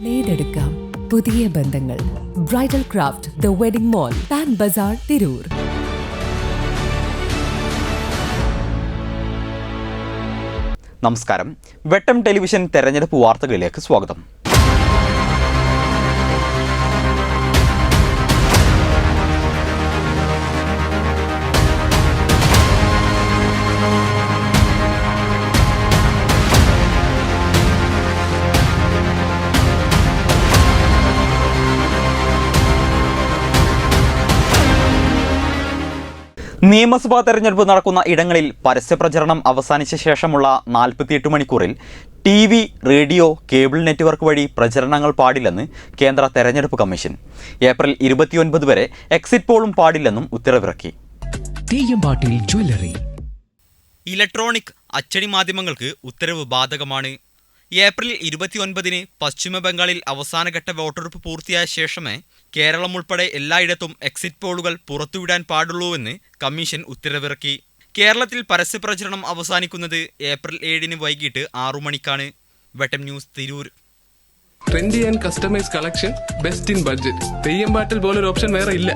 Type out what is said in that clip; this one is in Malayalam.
നേടെടുക്കാം പുതിയ ബന്ധങ്ങൾ. Bridal craft the wedding mall, Pan Bazar, Tirur. നമസ്കാരം. വെട്ടം ടെലിവിഷൻ തെരഞ്ഞെടുപ്പ് വാർത്തകളിലേക്ക് സ്വാഗതം. നിയമസഭാ തെരഞ്ഞെടുപ്പ് നടക്കുന്ന ഇടങ്ങളിൽ പരസ്യപ്രചരണം അവസാനിച്ച ശേഷമുള്ള 48 മണിക്കൂറിൽ TV, റേഡിയോ, കേബിൾ നെറ്റ്വർക്ക് വഴി പ്രചരണങ്ങൾ പാടില്ലെന്ന് കേന്ദ്ര തെരഞ്ഞെടുപ്പ് കമ്മീഷൻ. ഏപ്രിൽ 29 വരെ എക്സിറ്റ് പോളും പാടില്ലെന്നും ഉത്തരവിറക്കി. ഇലക്ട്രോണിക് അച്ചടി മാധ്യമങ്ങൾക്ക് ഉത്തരവ് ബാധകമാണ്. ഏപ്രിൽ 29 പശ്ചിമ ബംഗാളിൽ അവസാനഘട്ട വോട്ടെടുപ്പ് പൂർത്തിയായ ശേഷമേ കേരളം ഉൾപ്പെടെ എല്ലായിടത്തും എക്സിറ്റ് പോളുകൾ പുറത്തുവിടാൻ പാടുള്ളൂവെന്ന് കമ്മീഷൻ ഉത്തരവിറക്കി. കേരളത്തിൽ പരസ്യപ്രചരണം അവസാനിക്കുന്നത് ഏപ്രിൽ 7 വൈകിട്ട് 6 മണിക്കാണ്. വെട്ടം news, Tirur. Trendy and customise collection, best in budget. Theyyam പാട്ടിൽ പോലൊരു ഓപ്ഷൻ വേറെ ഇല്ല.